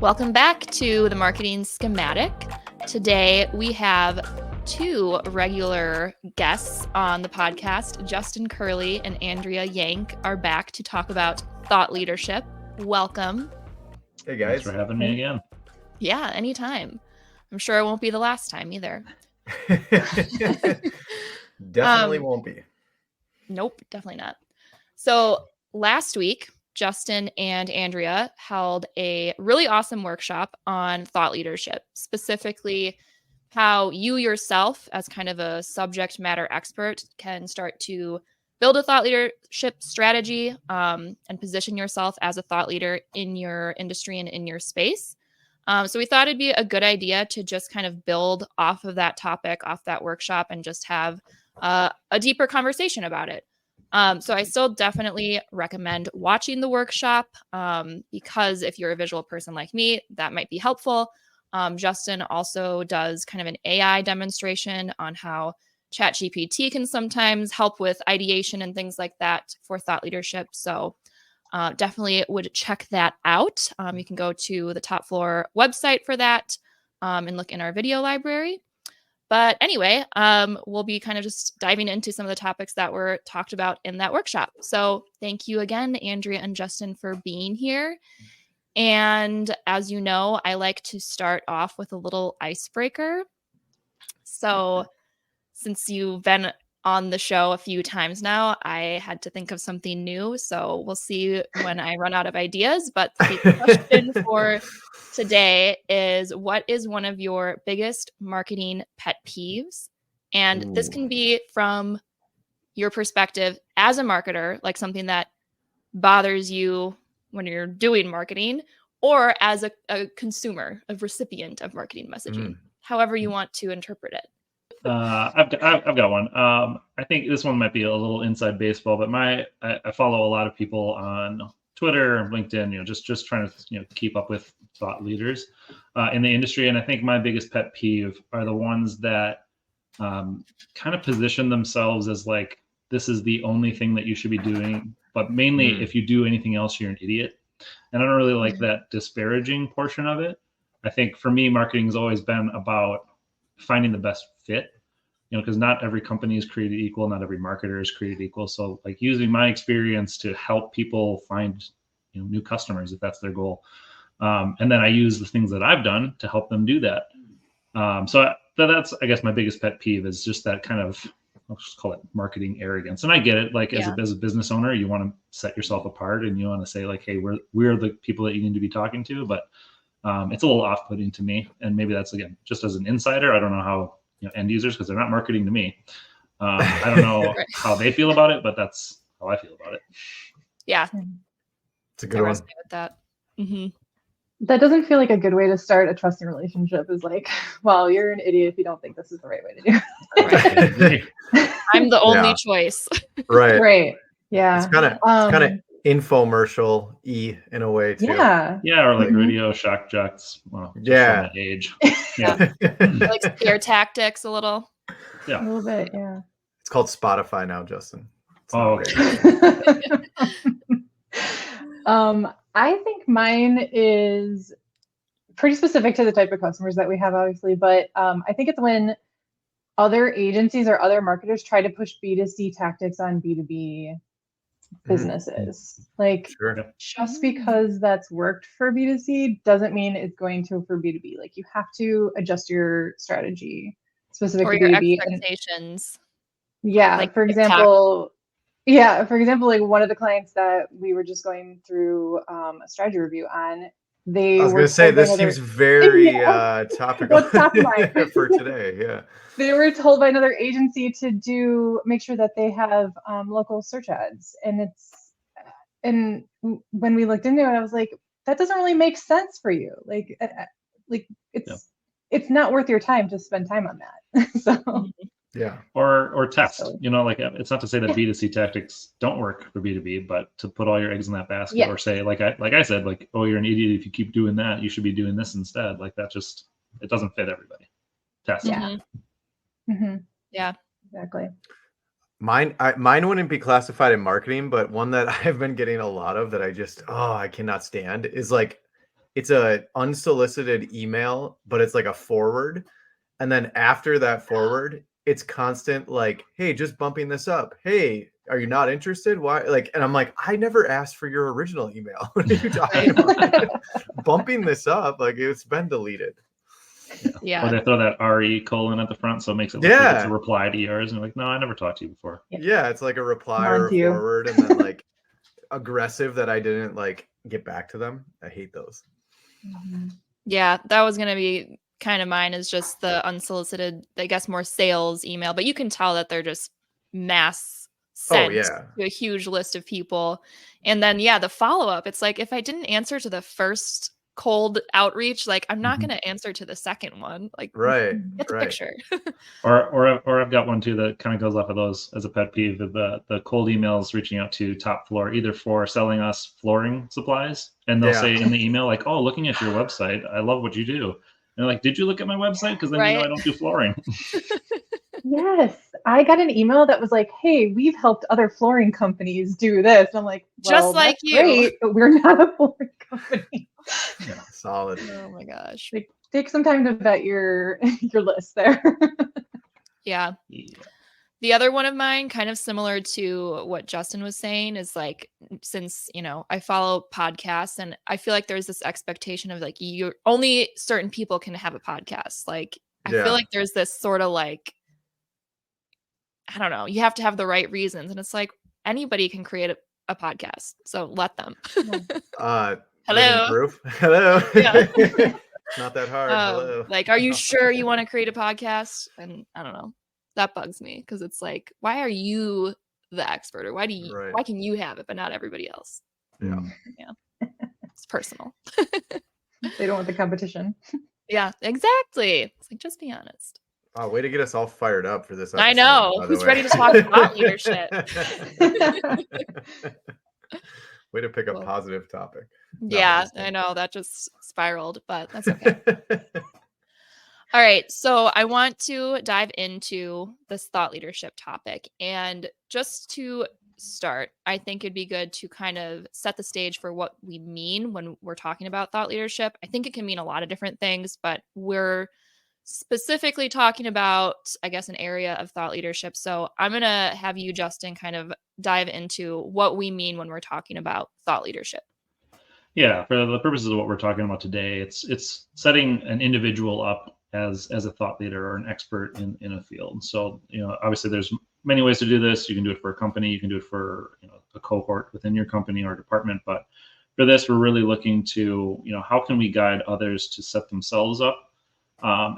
Welcome back to the Marketing Schematic. Today we have two regular guests on the podcast. Justin Curley and Andrea Yank are back to talk about thought leadership. Welcome. Hey guys. Thanks for having me again. Yeah, anytime. I'm sure it won't be the last time either. Definitely won't be. Nope, definitely not. So last week, Justin and Andrea held a really awesome workshop on thought leadership, specifically how you yourself, as kind of a subject matter expert, can start to build a thought leadership strategy and position yourself as a thought leader in your industry and in your space. So we thought it'd be a good idea to just kind of build off of that topic, off that workshop, and just have a deeper conversation about it. So I still definitely recommend watching the workshop because if you're a visual person like me, that might be helpful. Justin also does kind of an AI demonstration on how ChatGPT can sometimes help with ideation and things like that for thought leadership. So definitely would check that out. You can go to the Top Floor website for that and look in our video library. But anyway, we'll be kind of just diving into some of the topics that were talked about in that workshop. So thank you again, Andrea and Justin, for being here. And as you know, I like to start off with a little icebreaker. So since you've been on the show a few times now, I had to think of something new. So we'll see when I run out of ideas. But the question for today is, what is one of your biggest marketing pet peeves? And this can be from your perspective as a marketer, like something that bothers you when you're doing marketing, or as a consumer, a recipient of marketing messaging, however you want to interpret it. I've got one. I think this one might be a little inside baseball, but I follow a lot of people on Twitter and LinkedIn, just trying to, keep up with thought leaders in the industry. And I think my biggest pet peeve are the ones that kind of position themselves as like, this is the only thing that you should be doing. But mainly if you do anything else, you're an idiot. And I don't really like that disparaging portion of it. I think for me, marketing has always been about finding the best fit, because not every company is created equal. Not every marketer is created equal. So like using my experience to help people find, new customers, if that's their goal. And then I use the things that I've done to help them do that. So that's, I guess, my biggest pet peeve is just that kind of, I'll just call it marketing arrogance. And I get it. Like as a business owner, you want to set yourself apart and you want to say like, hey, we're the people that you need to be talking to. But it's a little off-putting to me. And maybe that's, again, just as an insider. I don't know how end users, because they're not marketing to me. I don't know how they feel about it, but that's how I feel about it. Yeah. It's a good one. With that. Mm-hmm. That doesn't feel like a good way to start a trusting relationship, is like, well, you're an idiot if you don't think this is the right way to do it. Right. I'm the only choice. Right. Right. Yeah. It's kind of infomercial-y in a way too. Yeah. Yeah, or like radio shock jocks. Well, yeah. That age. Yeah. Like scare tactics a little. Yeah. A little bit, yeah. It's called Spotify now, Justin. I think mine is pretty specific to the type of customers that we have, obviously, but I think it's when other agencies or other marketers try to push B2C tactics on B2B businesses. Like, just because that's worked for B2C doesn't mean it's going to for B2B. Like, you have to adjust your strategy specific or to your B2B. expectations. Yeah, like for example, like one of the clients that we were just going through a strategy review on, I was going to say, this seems very topical for today. Yeah. They were told by another agency to make sure that they have local search ads. And when we looked into it, I was like, that doesn't really make sense for you. Like it's not worth your time to spend time on that. So. Yeah. Or test, like it's not to say that B2C tactics don't work for B2B, but to put all your eggs in that basket or say, like I said, like, oh, you're an idiot if you keep doing that, you should be doing this instead. Like that it doesn't fit everybody. Test. Yeah. Mm-hmm. Yeah, exactly. Mine wouldn't be classified in marketing, but one that I've been getting a lot of that I cannot stand is like it's a unsolicited email, but it's like a forward. And then after that forward, it's constant like, hey, just bumping this up. Hey, are you not interested? Why? Like, and I'm like, I never asked for your original email. What are you talking about? Bumping this up, like it's been deleted. Yeah. Or they throw that RE colon at the front, so it makes it look like it's a reply to yours. And you're like, no, I never talked to you before. Yeah, it's like a reply or a forward, and then like aggressive that I didn't like get back to them. I hate those. Yeah, that was gonna be kind of mine, is just the unsolicited, I guess, more sales email, but you can tell that they're just mass sent to a huge list of people. And then the follow-up, it's like, if I didn't answer to the first cold outreach, like I'm not going to answer to the second one. Like, get the picture. or I've got one too that kind of goes off of those as a pet peeve, the cold emails reaching out to top floor, either for selling us flooring supplies, and they'll say in the email like, oh, looking at your website, I love what you do. And they're like, did you look at my website? Because then you know I don't do flooring. Yes, I got an email that was like, hey, we've helped other flooring companies do this. And I'm like, well, just like you, great, but we're not a flooring company. Yeah, solid. Oh my gosh. Like, take some time to vet your list there. Yeah. The other one of mine, kind of similar to what Justin was saying, is like, since, I follow podcasts, and I feel like there's this expectation of like, only certain people can have a podcast. Like, I feel like there's this sort of like, I don't know, you have to have the right reasons. And it's like, anybody can create a podcast. So let them. Hello. Proof. Hello. Yeah. Not that hard. Hello. Like, are you sure you want to create a podcast? And I don't know. That bugs me, because it's like, why are you the expert, or why can you have it but not everybody else? Yeah. It's personal. They don't want the competition. Yeah, exactly. It's like, just be honest. Oh, way to get us all fired up for this episode. I know. Who's ready to talk thought leadership? Way to pick a positive topic. Yeah, I know. That just spiraled, but that's okay. All right. So I want to dive into this thought leadership topic. And just to start, I think it'd be good to kind of set the stage for what we mean when we're talking about thought leadership. I think it can mean a lot of different things, but we're specifically talking about, I guess, an area of thought leadership. So I'm going to have you, Justin, kind of dive into what we mean when we're talking about thought leadership. Yeah, for the purposes of what we're talking about today, it's setting an individual up as a thought leader or an expert in a field. So, obviously there's many ways to do this. You can do it for a company, you can do it for, a cohort within your company or department. But for this, we're really looking to, how can we guide others to set themselves up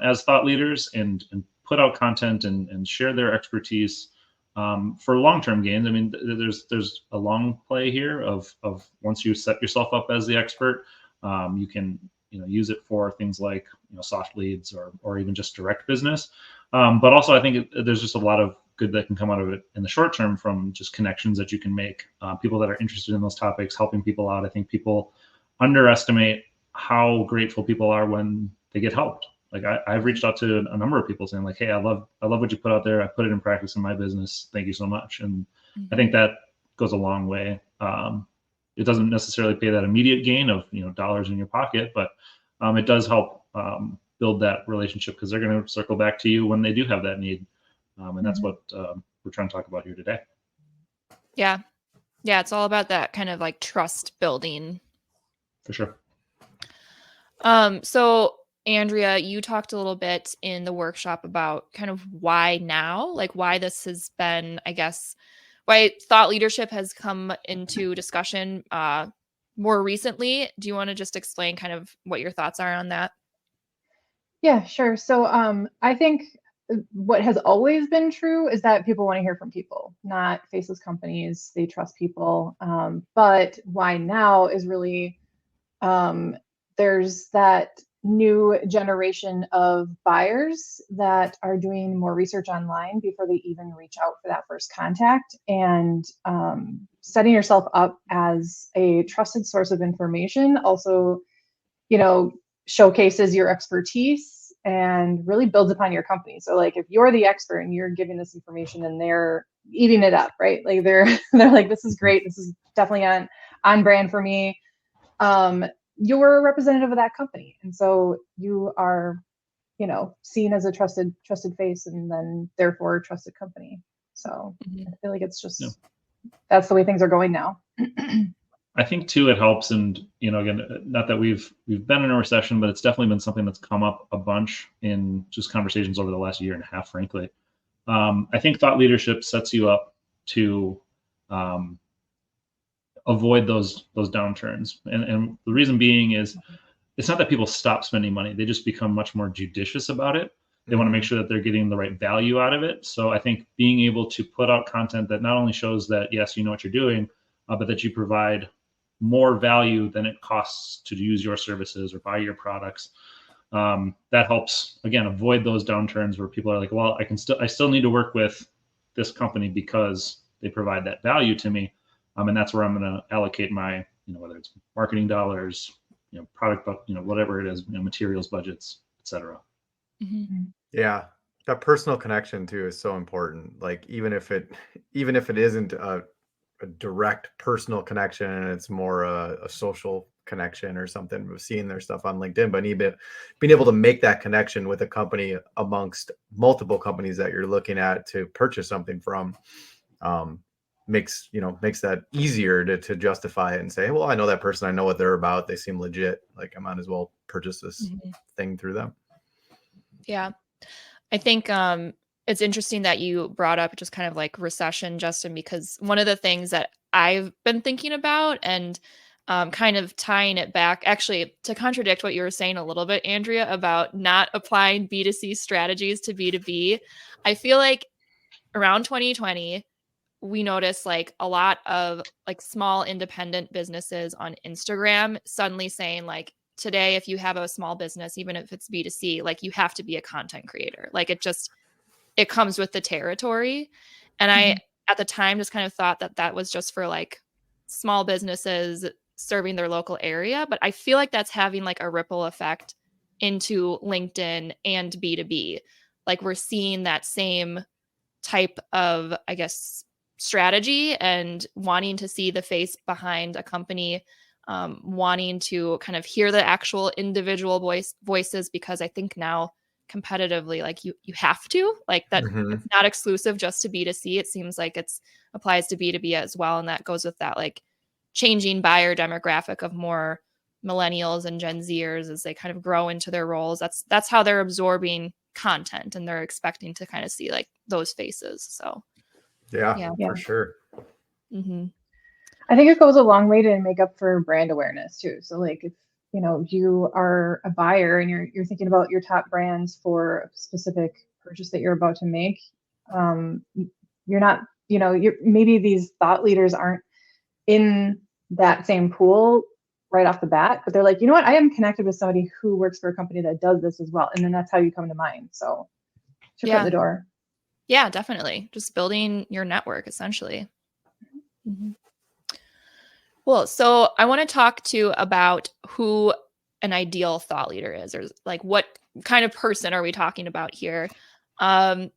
as thought leaders and put out content and share their expertise for long-term gains. I mean, there's a long play here of once you set yourself up as the expert, you can use it for things like soft leads or even just direct business. But also, I think there's just a lot of good that can come out of it in the short term from just connections that you can make, people that are interested in those topics, helping people out. I think people underestimate how grateful people are when they get helped. Like I've reached out to a number of people saying like, hey, I love what you put out there. I put it in practice in my business. Thank you so much. And I think that goes a long way. It doesn't necessarily pay that immediate gain of, dollars in your pocket, but it does help build that relationship, because they're going to circle back to you when they do have that need. And that's what we're trying to talk about here today. Yeah. Yeah. It's all about that kind of like trust building. For sure. So Andrea, you talked a little bit in the workshop about kind of why now, like why this has been, I guess, why thought leadership has come into discussion more recently. Do you want to just explain kind of what your thoughts are on that? Yeah, sure. So I think what has always been true is that people want to hear from people, not faceless companies. They trust people. But why now is really there's that new generation of buyers that are doing more research online before they even reach out for that first contact, and setting yourself up as a trusted source of information also, showcases your expertise and really builds upon your company. So like if you're the expert and you're giving this information and they're eating it up, right? Like they're like, this is great. This is definitely on brand for me. you're a representative of that company, and so you are, seen as a trusted face, and then therefore a trusted company. So I feel like it's just that's the way things are going now. I think too it helps, and again, not that we've been in a recession, but it's definitely been something that's come up a bunch in just conversations over the last year and a half, frankly. I think thought leadership sets you up to avoid those downturns, and the reason being is it's not that people stop spending money; they just become much more judicious about it. They want to make sure that they're getting the right value out of it. So I think being able to put out content that not only shows that yes, you know what you're doing, but that you provide more value than it costs to use your services or buy your products. That helps, again, avoid those downturns where people are like, well, I still need to work with this company because they provide that value to me. And that's where I'm going to allocate my, whether it's marketing dollars, product, whatever it is, materials budgets, etc. Mm-hmm. Yeah, that personal connection too is so important. Like even if it isn't a direct personal connection and it's more a social connection or something, of seeing their stuff on LinkedIn, but being able to make that connection with a company amongst multiple companies that you're looking at to purchase something from, makes that easier to justify it and say, well, I know that person, I know what they're about, they seem legit, like I might as well purchase this thing through them. Yeah. I think it's interesting that you brought up just kind of like recession, Justin, because one of the things that I've been thinking about and kind of tying it back, actually, to contradict what you were saying a little bit, Andrea, about not applying B2C strategies to B2B, I feel like around 2020, we noticed like a lot of like small independent businesses on Instagram suddenly saying like, today, if you have a small business, even if it's B2C, like you have to be a content creator. Like it comes with the territory. And I, at the time, just kind of thought that was just for like small businesses serving their local area. But I feel like that's having like a ripple effect into LinkedIn and B2B. Like we're seeing that same type of, I guess, strategy and wanting to see the face behind a company, wanting to kind of hear the actual individual voices, because I think now competitively, like you have to, like that it's not exclusive just to B2C. It seems like it's applies to B2B as well. And that goes with that like changing buyer demographic of more millennials and Gen Zers as they kind of grow into their roles. That's how they're absorbing content, and they're expecting to kind of see like those faces. So yeah. For sure. I think it goes a long way to make up for brand awareness too. So like if you are a buyer and you're thinking about your top brands for a specific purchase that you're about to make, you're not, maybe these thought leaders aren't in that same pool right off the bat, but they're like, you know what, I am connected with somebody who works for a company that does this as well. And then that's how you come to mind. So it's your foot in the door. Yeah, definitely. Just building your network essentially. Cool. So I want to talk about who an ideal thought leader is, or like what kind of person are we talking about here?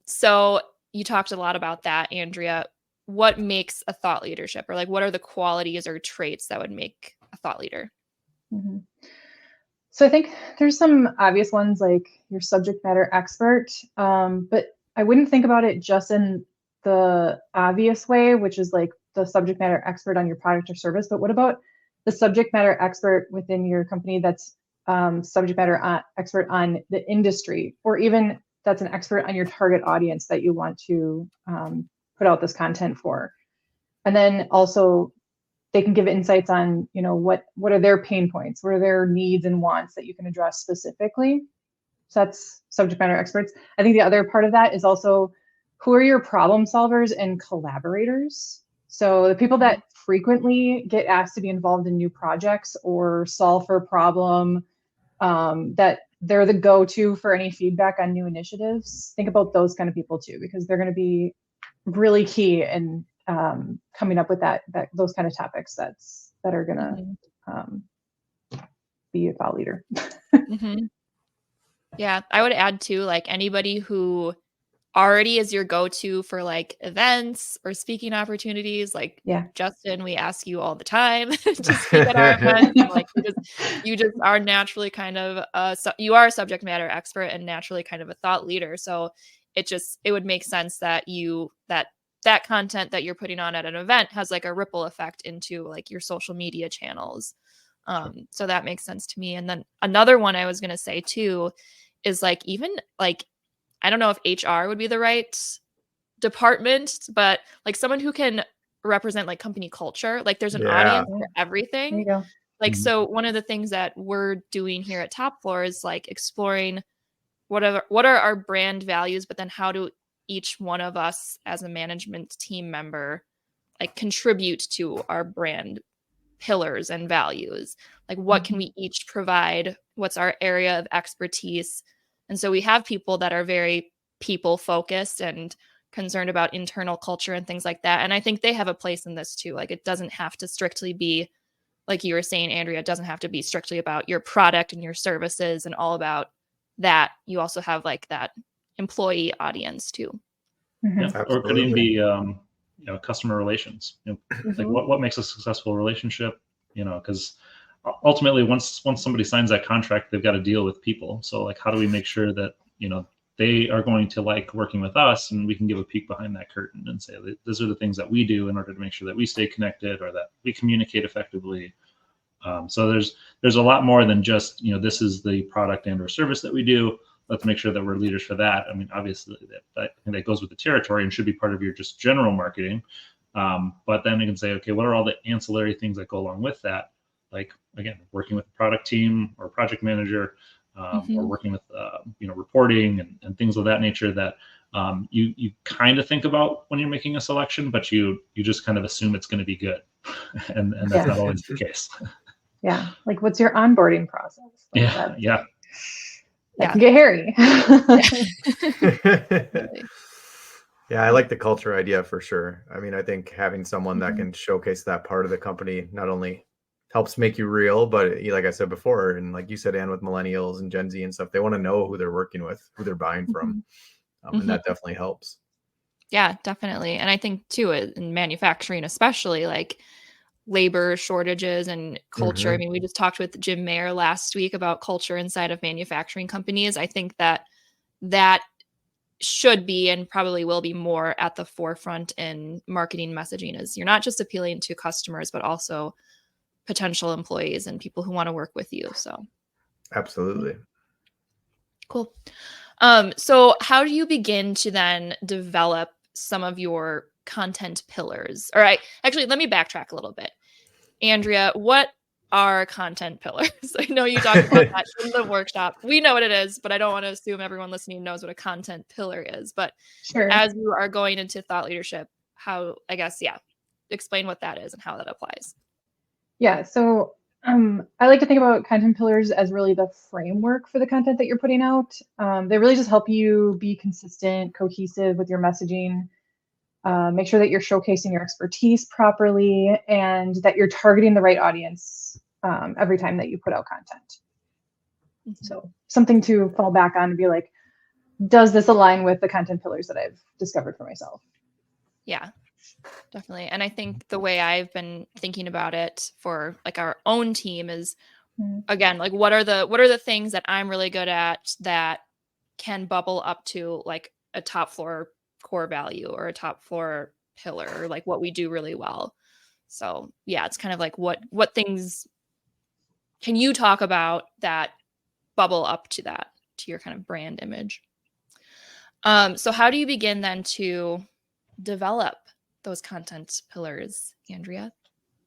So you talked a lot about that, Andrea. What makes a thought leadership, or like what are the qualities or traits that would make a thought leader? So I think there's some obvious ones like your subject matter expert, but I wouldn't think about it just in the obvious way, which is like the subject matter expert on your product or service. But what about the subject matter expert within your company that's subject matter expert on the industry, or even that's an expert on your target audience that you want to put out this content for? And then also they can give insights on, what are their pain points, what are their needs and wants that you can address specifically. So that's subject matter experts. I think the other part of that is also who are your problem solvers and collaborators. So the people that frequently get asked to be involved in new projects or solve for a problem, that they're the go-to for any feedback on new initiatives. Think about those kind of people too, because they're going to be really key in coming up with those kind of topics that are going to be a thought leader. Yeah, I would add too, like anybody who already is your go-to for like events or speaking opportunities. Like Yeah. Justin, we ask you all the time to speak at our events. And, like you just are naturally kind of you are a subject matter expert and naturally kind of a thought leader. So it would make sense that that content that you're putting on at an event has like a ripple effect into like your social media channels. So that makes sense to me. And then another one I was going to say too is like even like I don't know if HR would be the right department, but like someone who can represent like company culture. Like there's an audience for There everything. you go. Like Mhm. so one of the things that we're doing here at Top Floor is like exploring what are our brand values, but then how do each one of us as a management team member like contribute to our brand pillars and values. Like what can we each provide? What's our area of expertise? And so we have people that are very people focused and concerned about internal culture and things like that. And I think they have a place in this too. Like it doesn't have to strictly be like you were saying, Andrea, it doesn't have to be strictly about your product and your services and all about that. You also have like that employee audience too. Yeah, or it could even Absolutely. be customer relations. Like what makes a successful relationship? Because ultimately, once somebody signs that contract, they've got to deal with people. So like, how do we make sure that they are going to like working with us, and we can give a peek behind that curtain and say these are the things that we do in order to make sure that we stay connected or that we communicate effectively. So there's a lot more than just this is the product and or service that we do. Let's make sure that we're leaders for that. I mean, obviously that goes with the territory and should be part of your just general marketing. But then you can say, okay, what are all the ancillary things that go along with that? Like again, working with a product team or project manager, or working with reporting and things of that nature that you kind of think about when you're making a selection, but you just kind of assume it's going to be good, and that's not always the case. Yeah. Like what's your onboarding process? Like Yeah. That can get hairy. Yeah, I like the culture idea for sure. I mean, I think having someone that can showcase that part of the company not only helps make you real, but like I said before, and like you said, Ann, with millennials and Gen Z and stuff, they want to know who they're working with, who they're buying from. And that definitely helps. Yeah, definitely. And I think too, in manufacturing, especially like labor shortages and culture. I mean, we just talked with Jim Mayer last week about culture inside of manufacturing companies. I think that should be and probably will be more at the forefront in marketing messaging is you're not just appealing to customers, but also potential employees and people who want to work with you. So Absolutely. cool. So how do you begin to then develop some of your content pillars? All right, actually, let me backtrack a little bit. Andrea, what are content pillars? I know you talked about that in the workshop. We know what it is, but I don't want to assume everyone listening knows what a content pillar is. But Sure. as you are going into thought leadership, explain what that is and how that applies. Yeah. So I like to think about content pillars as really the framework for the content that you're putting out. They really just help you be consistent, cohesive with your messaging, make sure that you're showcasing your expertise properly, and that you're targeting the right audience every time that you put out content. So something to fall back on and be like, does this align with the content pillars that I've discovered for myself? Yeah, definitely. And I think the way I've been thinking about it for like our own team is again, like what are the things that I'm really good at that can bubble up to like a top floor core value or a top floor pillar or like what we do really well. So yeah, it's kind of like what things can you talk about that bubble up to that, to your kind of brand image. So how do you begin then to develop those content pillars, Andrea?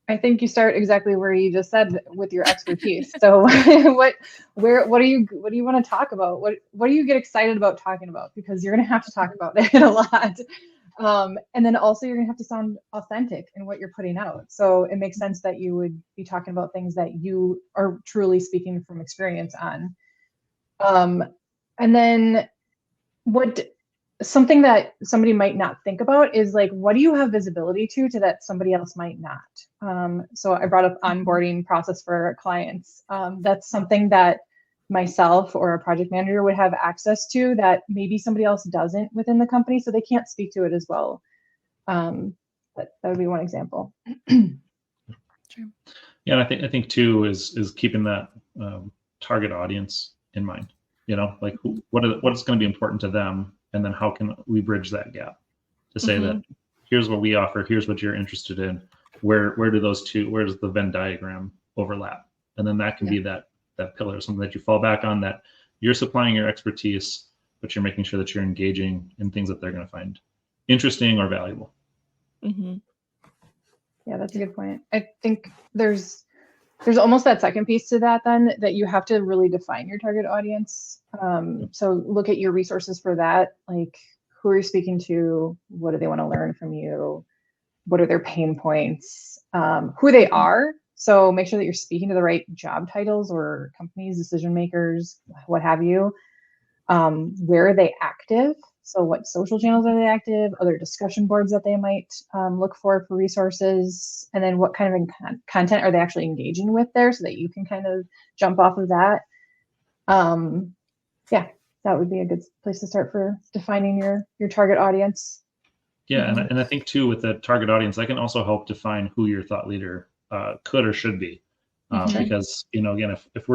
I think you start exactly where you just said with your expertise. So what do you want to talk about? What do you get excited about talking about? Because you're going to have to talk about it a lot. And then also you're going to have to sound authentic in what you're putting out. So it makes sense that you would be talking about things that you are truly speaking from experience on. And then something that somebody might not think about is like, what do you have visibility to that somebody else might not? So I brought up onboarding process for clients. That's something that myself or a project manager would have access to that maybe somebody else doesn't within the company, so they can't speak to it as well. But that would be one example. Sure. Yeah, and I think too is keeping that target audience in mind. You know, like what is going to be important to them, and then how can we bridge that gap to say that here's what we offer, here's what you're interested in. Where do those two? Where does the Venn diagram overlap? And then that can be that pillar, something that you fall back on, that you're supplying your expertise, but you're making sure that you're engaging in things that they're going to find interesting or valuable. Mm-hmm. Yeah, that's a good point. I think there's almost that second piece to that then, that you have to really define your target audience. So look at your resources for that. Like, who are you speaking to? What do they want to learn from you? What are their pain points? Who they are. So make sure that you're speaking to the right job titles or companies, decision makers, what have you. Where are they active? So what social channels are they active? Other discussion boards that they might look for resources? And then what kind of content are they actually engaging with there, so that you can kind of jump off of that? Yeah, that would be a good place to start for defining your target audience. Yeah, and I think too, with the target audience, that can also help define who your thought leader could or should be. Because, you know, again, if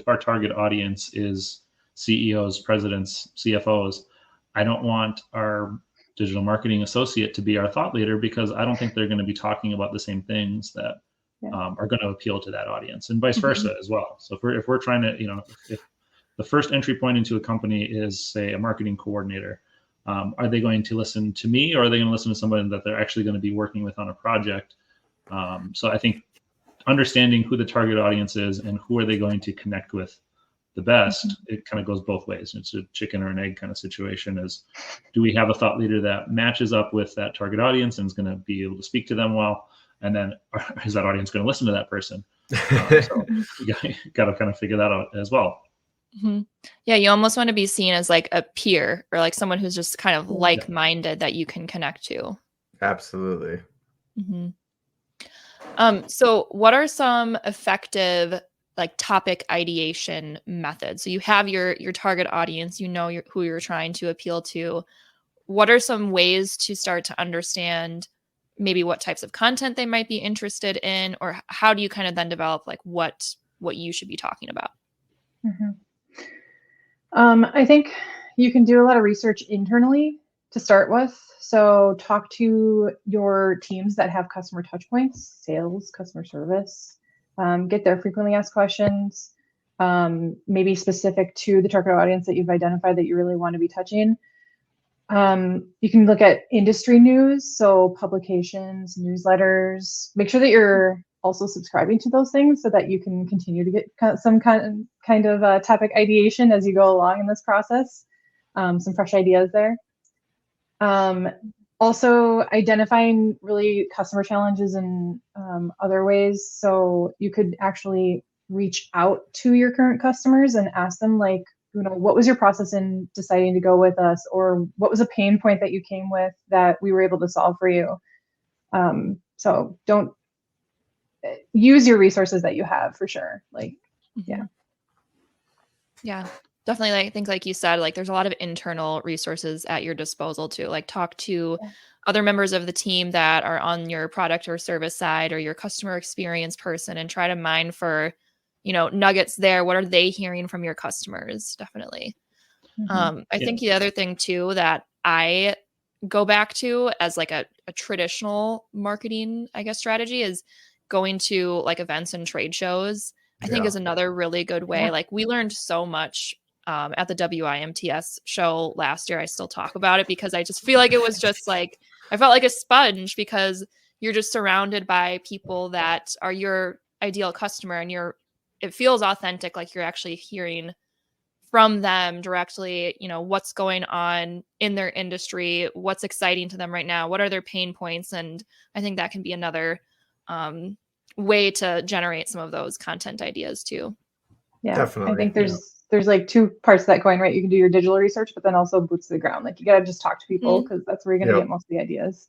our target audience is CEOs, presidents, CFOs, I don't want our digital marketing associate to be our thought leader, because I don't think they're going to be talking about the same things that are going to appeal to that audience, and vice versa as well. So if we're trying to, you know, if the first entry point into a company is, say, a marketing coordinator, are they going to listen to me, or are they going to listen to somebody that they're actually going to be working with on a project? So I think understanding who the target audience is and who are they going to connect with the best, it kind of goes both ways. It's a chicken or an egg kind of situation. Is, do we have a thought leader that matches up with that target audience and is going to be able to speak to them well? And then is that audience going to listen to that person? So you got to kind of figure that out as well. Yeah, you almost want to be seen as like a peer, or like someone who's just kind of like-minded that you can connect to. Absolutely. So what are some effective like topic ideation methods? So you have your target audience, you know who you're trying to appeal to. What are some ways to start to understand maybe what types of content they might be interested in, or how do you kind of then develop like what you should be talking about? I think you can do a lot of research internally to start with. So talk to your teams that have customer touch points, sales, customer service, get their frequently asked questions, maybe specific to the target audience that you've identified that you really want to be touching. You can look at industry news, so publications, newsletters. Make sure that you're also subscribing to those things, so that you can continue to get some kind of topic ideation as you go along in this process. Some fresh ideas there. Also identifying really customer challenges in other ways. So you could actually reach out to your current customers and ask them, like, you know, what was your process in deciding to go with us, or what was a pain point that you came with that we were able to solve for you? So don't use your resources that you have, for sure. Like, Yeah, definitely. Like, I think, like you said, like there's a lot of internal resources at your disposal too. Like, talk to other members of the team that are on your product or service side, or your customer experience person, and try to mine for, you know, nuggets there. What are they hearing from your customers? Definitely. I think the other thing too that I go back to as like a traditional marketing, I guess, strategy is going to like events and trade shows. I think is another really good way. Like, we learned so much at the WIMTS show last year. I still talk about it because I just feel like it was just like, I felt like a sponge, because you're just surrounded by people that are your ideal customer, and it feels authentic. Like you're actually hearing from them directly, you know, what's going on in their industry, what's exciting to them right now, what are their pain points. And I think that can be another way to generate some of those content ideas too. Yeah, definitely. I think there's like two parts to that coin, right? You can do your digital research, but then also boots to the ground. Like, you gotta just talk to people, because that's where you're gonna get most of the ideas.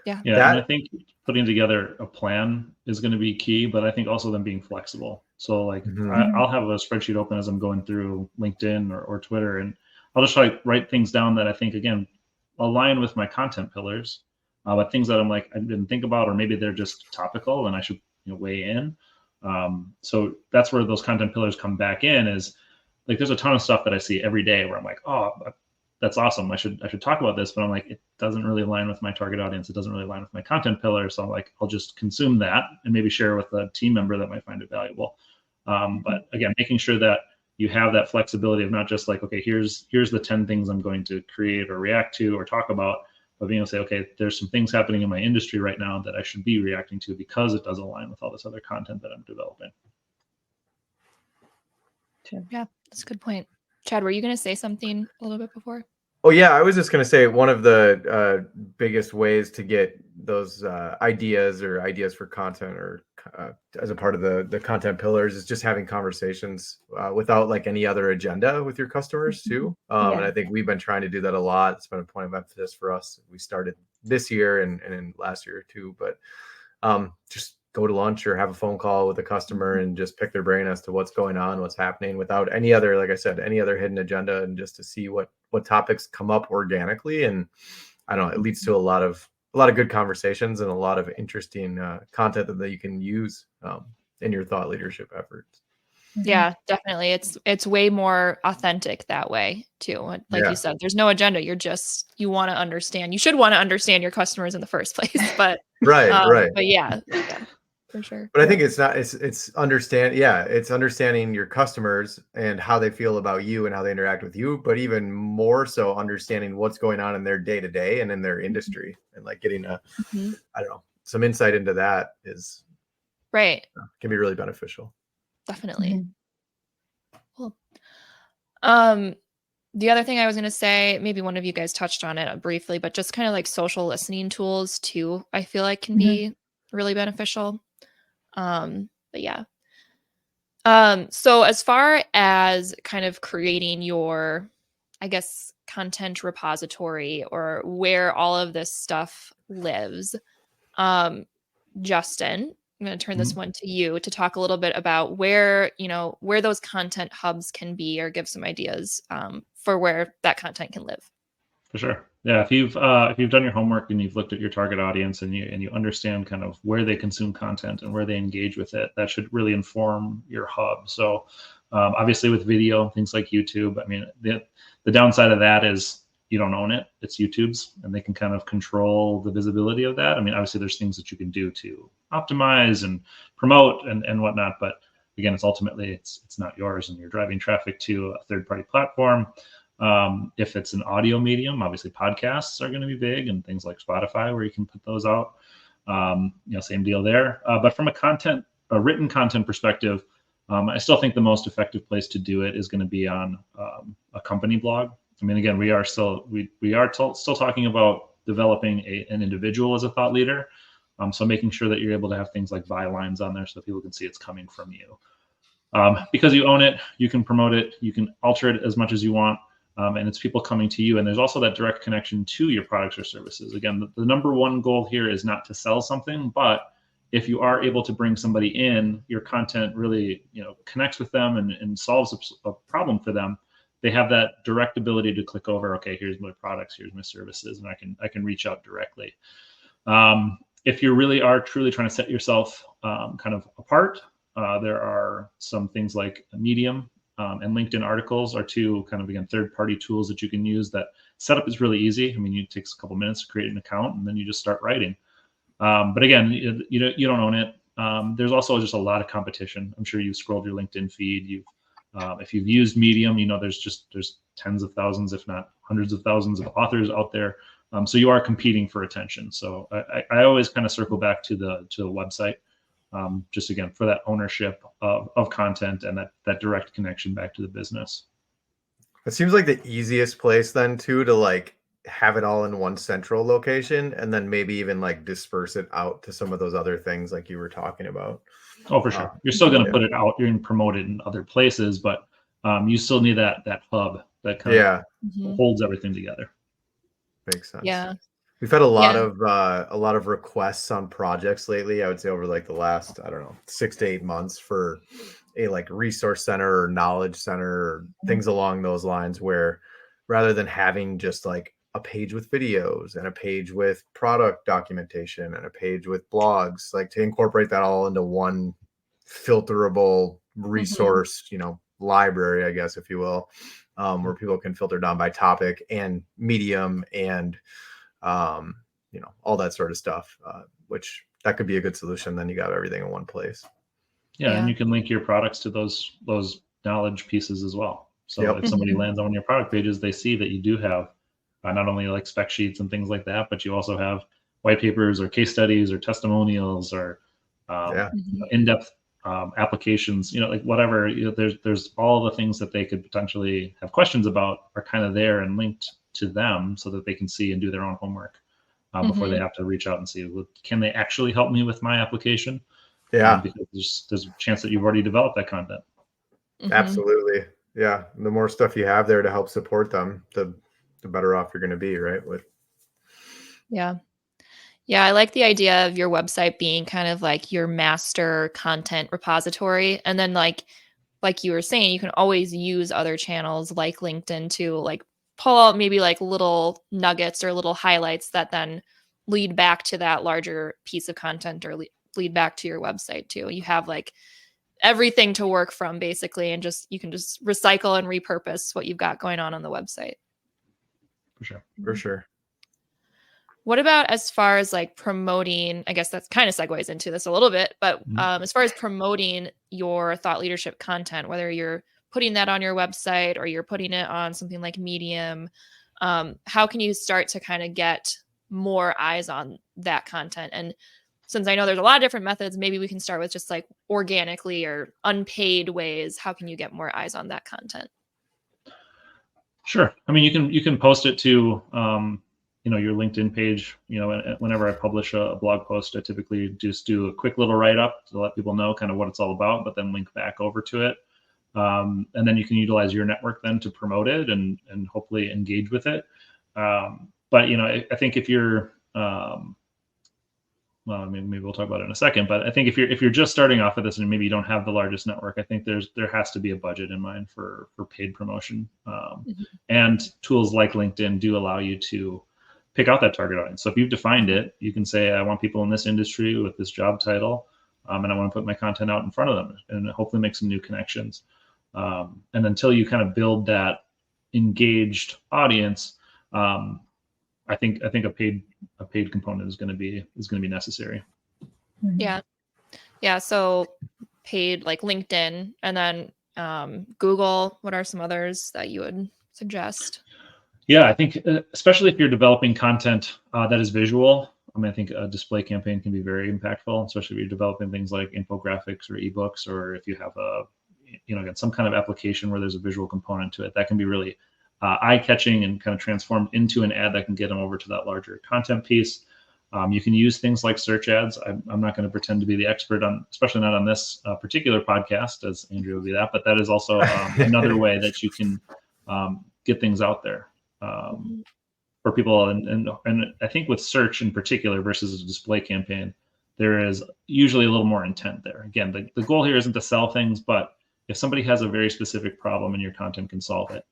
Yeah, That- and I think putting together a plan is going to be key, but I think also them being flexible. So like I'll have a spreadsheet open as I'm going through LinkedIn or Twitter, and I'll just write things down that I think, again, align with my content pillars, but things that I'm like, I didn't think about, or maybe they're just topical and I should weigh in. So that's where those content pillars come back in, is like, there's a ton of stuff that I see every day where I'm like, oh, that's awesome. I should talk about this, but I'm like, it doesn't really align with my target audience. It doesn't really align with my content pillar. So I'm like, I'll just consume that and maybe share with a team member that might find it valuable. But again, making sure that you have that flexibility of not just like, okay, here's the 10 things I'm going to create or react to or talk about, but being able to say, okay, there's some things happening in my industry right now that I should be reacting to because it does align with all this other content that I'm developing. Yeah, that's a good point. Chad, were you going to say something a little bit before? Oh yeah, I was just going to say one of the biggest ways to get those ideas for content or as a part of the content pillars is just having conversations without like any other agenda with your customers too. And I think we've been trying to do that a lot. It's been a point of emphasis for us. We started this year and in last year too, but just go to lunch or have a phone call with a customer and just pick their brain as to what's going on, what's happening, without any other, like I said, any other hidden agenda, and just to see what topics come up organically. And I don't know, it leads to a lot of good conversations and a lot of interesting content that you can use in your thought leadership efforts. Yeah, definitely. It's way more authentic that way too. Like you said, there's no agenda. You want to understand. You should want to understand your customers in the first place. But right. But yeah, for sure. But I think it's not. It's understand. Yeah, it's understanding your customers and how they feel about you and how they interact with you. But even more so, understanding what's going on in their day to day and in their industry, and like getting I don't know, some insight into that is right. Can be really beneficial. Definitely. Cool. The other thing I was going to say, maybe one of you guys touched on it briefly, but just kind of like social listening tools too, I feel like can be really beneficial. But yeah. So as far as kind of creating your, I guess, content repository or where all of this stuff lives, Justin, I'm going to turn this one to you to talk a little bit about where those content hubs can be, or give some ideas for where that content can live. For sure. Yeah, if you've done your homework and you've looked at your target audience and you understand kind of where they consume content and where they engage with it, that should really inform your hub. So obviously with video, things like YouTube, I mean, the downside of that is you don't own it. It's YouTube's, and they can kind of control the visibility of that. I mean, obviously there's things that you can do to optimize and promote and whatnot, but again, it's not yours, and you're driving traffic to a third-party platform. If it's an audio medium, obviously podcasts are going to be big, and things like Spotify where you can put those out. Same deal there. But from a written content perspective, I still think the most effective place to do it is going to be on a company blog. I mean, again, we are still talking about developing an individual as a thought leader. So making sure that you're able to have things like bylines on there so people can see it's coming from you. Because you own it, you can promote it, you can alter it as much as you want. And it's people coming to you. And there's also that direct connection to your products or services. Again, the number one goal here is not to sell something, but if you are able to bring somebody in, your content really connects with them and solves a problem for them. They have that direct ability to click over, okay, here's my products, here's my services, and I can reach out directly. If you really are truly trying to set yourself kind of apart, there are some things like Medium and LinkedIn articles are two kind of, again, third-party tools that you can use. That setup is really easy. I mean, it takes a couple minutes to create an account, and then you just start writing. But again, you don't own it. There's also just a lot of competition. I'm sure you've scrolled your LinkedIn feed. If you've used Medium, there's tens of thousands, if not hundreds of thousands of authors out there. So you are competing for attention. So I always kind of circle back to the website. Just again, for that ownership of content and that direct connection back to the business. It seems like the easiest place then too to like have it all in one central location, and then maybe even like disperse it out to some of those other things like you were talking about. Oh, for sure. You're still going to put it out. You're going to promote it in other places, but you still need that hub that kind of holds everything together. Makes sense. Yeah. We've had a Yeah. lot of requests on projects lately. I would say over like the last, I don't know, 6 to 8 months for a like resource center or knowledge center or things along those lines, where rather than having just like a page with videos and a page with product documentation and a page with blogs, like to incorporate that all into one filterable resource, library, I guess, if you will, where people can filter down by topic and medium and all that sort of stuff, which that could be a good solution. Then you got everything in one place. Yeah, and Yeah. you can link your products to those knowledge pieces as well. So Yep. if somebody lands on one of your product pages, they see that you do have not only like spec sheets and things like that, but you also have white papers or case studies or testimonials or Yeah. in-depth applications. Like whatever. There's all the things that they could potentially have questions about are kind of there and linked to them, so that they can see and do their own homework before they have to reach out and see, well, can they actually help me with my application? Yeah. Because there's a chance that you've already developed that content. Absolutely. Yeah. The more stuff you have there to help support them, the better off you're going to be, right? Yeah. Yeah, I like the idea of your website being kind of like your master content repository. And then like you were saying, you can always use other channels like LinkedIn to like pull out maybe like little nuggets or little highlights that then lead back to that larger piece of content or lead back to your website too. You have like everything to work from basically, and you can just recycle and repurpose what you've got going on the website. For sure. What about as far as like promoting, I guess that's kind of segues into this a little bit, but as far as promoting your thought leadership content, whether you're putting that on your website or you're putting it on something like Medium, how can you start to kind of get more eyes on that content? And since I know there's a lot of different methods, maybe we can start with just like organically or unpaid ways. How can you get more eyes on that content? Sure. I mean, you can post it to your LinkedIn page. Whenever I publish a blog post, I typically just do a quick little write-up to let people know kind of what it's all about, but then link back over to it. And then you can utilize your network then to promote it and hopefully engage with it. But I think if you're well, maybe we'll talk about it in a second, but I think if you're just starting off with this and maybe you don't have the largest network, I think there has to be a budget in mind for paid promotion. And tools like LinkedIn do allow you to pick out that target audience. So if you've defined it, you can say, I want people in this industry with this job title, and I want to put my content out in front of them and hopefully make some new connections. And until you kind of build that engaged audience, I think a paid component is going to be necessary. Yeah. So paid like LinkedIn, and then Google. What are some others that you would suggest? Yeah, I think especially if you're developing content that is visual. I mean, I think a display campaign can be very impactful, especially if you're developing things like infographics or ebooks, or if you have again, some kind of application where there's a visual component to it. That can be really eye-catching and kind of transformed into an ad that can get them over to that larger content piece. You can use things like search ads. I'm not going to pretend to be the expert on, especially not on this particular podcast, as Andrew would be that, but that is also another way that you can get things out there for people. And I think with search in particular versus a display campaign, there is usually a little more intent there. Again, the goal here isn't to sell things, but if somebody has a very specific problem and your content can solve it,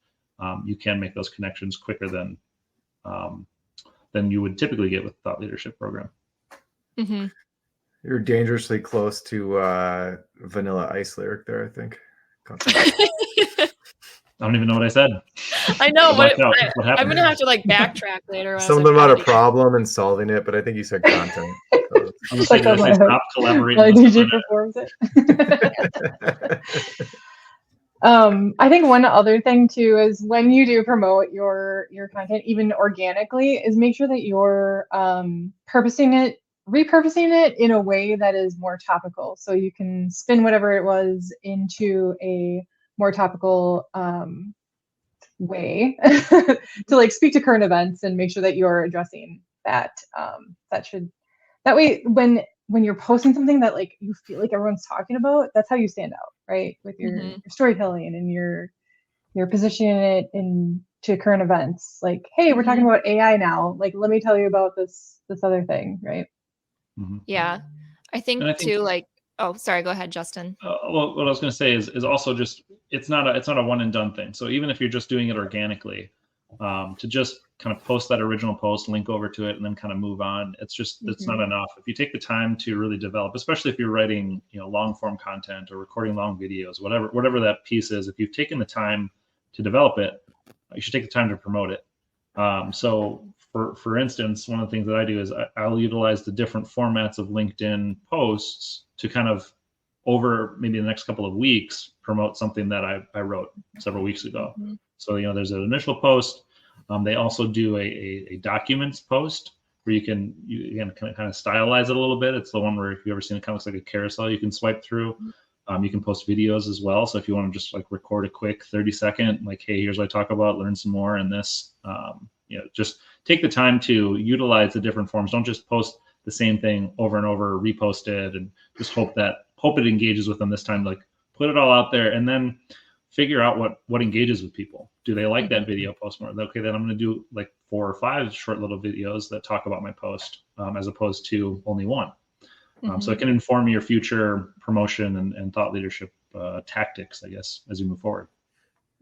you can make those connections quicker than you would typically get with the thought leadership program. Mm-hmm. You're dangerously close to Vanilla Ice lyric there, I think. I don't even know what I said. I know, what I'm going to have to like backtrack later. Something about a problem and solving it, but I think you said content. So. I'm just saying, I stop collaborating. DJ performs it. I think one other thing too is when you do promote your content, even organically, is make sure that you're repurposing it in a way that is more topical. So you can spin whatever it was into a more topical way to like speak to current events and make sure that you're addressing that. That way when you're posting something that like you feel like everyone's talking about, that's how you stand out, right? With your storytelling and your you're positioning it into current events. Like, hey, we're talking about AI now. Like, let me tell you about this other thing, right? Yeah. I think too, like, oh, sorry, go ahead, Justin. Well, what I was going to say is also just it's not a one and done thing. So even if you're just doing it organically, to just kind of post that original post, link over to it, and then kind of move on, it's not enough. If you take the time to really develop, especially if you're writing long form content or recording long videos, whatever that piece is, if you've taken the time to develop it, you should take the time to promote it. So for instance, one of the things that I do is I'll utilize the different formats of LinkedIn posts to kind of over maybe the next couple of weeks promote something that I wrote several weeks ago. So there's an initial post. They also do a documents post where you can kind of stylize it a little bit. It's the one where if you've ever seen it, kind of looks like a carousel you can swipe through. You can post videos as well. So if you want to just like record a quick 30-second, like, hey, here's what I talk about, learn some more in this. Just take the time to utilize the different forms. Don't just post the same thing over and over, repost it, and just hope it engages with them this time. Like, put it all out there and then figure out what engages with people. Do they like that video post more? Okay, then I'm going to do like 4 or 5 short little videos that talk about my post, as opposed to only one. So it can inform your future promotion and thought leadership tactics, I guess, as you move forward.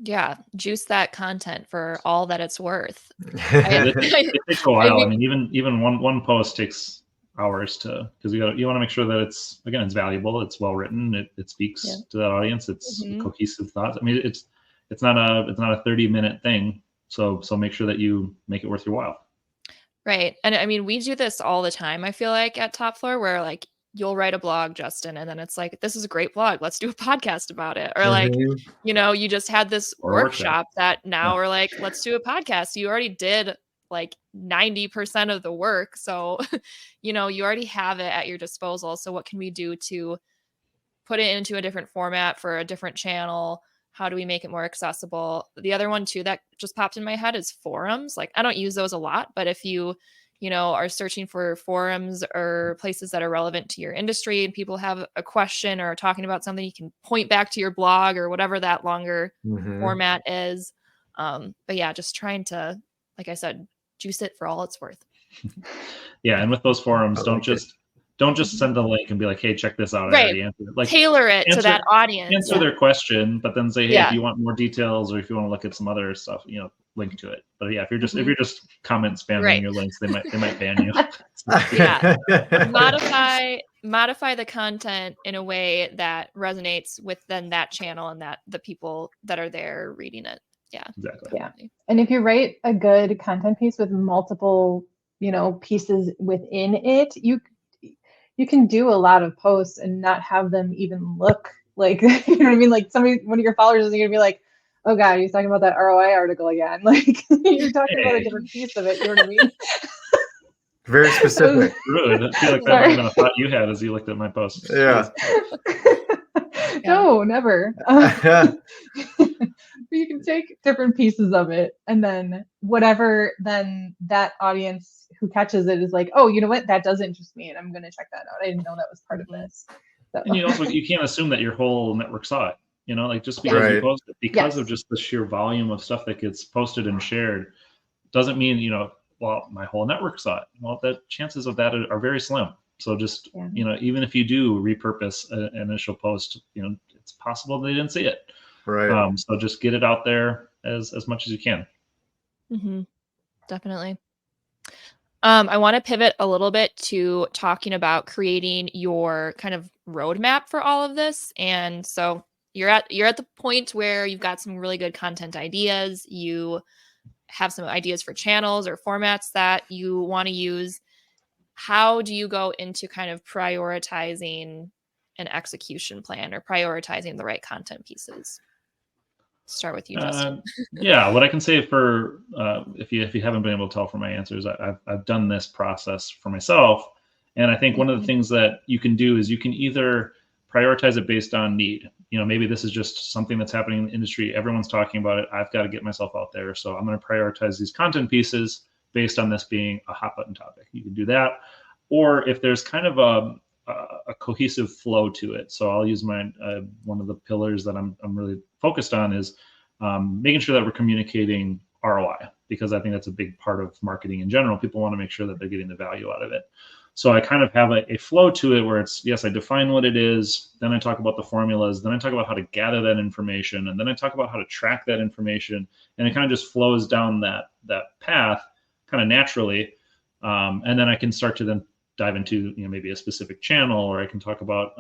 Yeah, juice that content for all that it's worth. It takes a while. I mean, even one post takes hours because you want to make sure that it's valuable, it's well written, it speaks to that audience, it's cohesive thoughts. I mean, it's not a 30-minute thing. So make sure that you make it worth your while. Right. And I mean, we do this all the time, I feel like, at Top Floor, where like you'll write a blog, Justin, and then it's like, this is a great blog, let's do a podcast about it. Or like, you just had this workshop that now we're like, let's do a podcast. You already did like 90% of the work. So, you already have it at your disposal. So what can we do to put it into a different format for a different channel? How do we make it more accessible? The other one too that just popped in my head is forums. Like, I don't use those a lot, but if you are searching for forums or places that are relevant to your industry and people have a question or are talking about something, you can point back to your blog or whatever that longer format is. But yeah, just trying to, like I said, juice it for all it's worth. Yeah. And with those forums, don't just send the link and be like, hey, check this out. I already answered it. Like, tailor it to that audience. Answer their question, but then say, hey, if you want more details or if you want to look at some other stuff, link to it. But yeah, if you're just comment spamming your links, they might ban you. Yeah. Modify the content in a way that resonates with then that channel and that the people that are there reading it. Yeah. Exactly. Yeah. And if you write a good content piece with multiple, pieces within it, you can do a lot of posts and not have them even look like, you know what I mean? Like one of your followers is going to be like, oh God, he's talking about that ROI article again. Like, you're talking about a different piece of it. You know what I mean? Very specific. Rude. I feel like that might have been a thought you had as you looked at my posts. Yeah. No, never. You can take different pieces of it and then whatever, then that audience who catches it is like, oh, you know what? That does interest me and I'm going to check that out. I didn't know that was part of this. So. And you can't assume that your whole network saw it. Like just because you post it, because of just the sheer volume of stuff that gets posted and shared, doesn't mean, well, my whole network saw it. Well, the chances of that are very slim. So just, even if you do repurpose an initial post, it's possible they didn't see it. Right. So just get it out there as much as you can. Definitely. I want to pivot a little bit to talking about creating your kind of roadmap for all of this. And so you're at the point where you've got some really good content ideas. You have some ideas for channels or formats that you want to use. How do you go into kind of prioritizing an execution plan or prioritizing the right content pieces? Start with you, Justin. Yeah, what I can say for if you haven't been able to tell from my answers, I've done this process for myself, and I think one of the things that you can do is you can either prioritize it based on need. Maybe this is just something that's happening in the industry. Everyone's talking about it. I've got to get myself out there, so I'm going to prioritize these content pieces based on this being a hot button topic. You can do that, or if there's kind of a cohesive flow to it. So I'll use my one of the pillars that I'm really focused on is making sure that we're communicating ROI, because I think that's a big part of marketing in general. People want to make sure that they're getting the value out of it. So I kind of have a flow to it where it's, yes, I define what it is, then I talk about the formulas, then I talk about how to gather that information, and then I talk about how to track that information, and it kind of just flows down that path kind of naturally. And then I can start to then dive into, maybe a specific channel, or I can talk about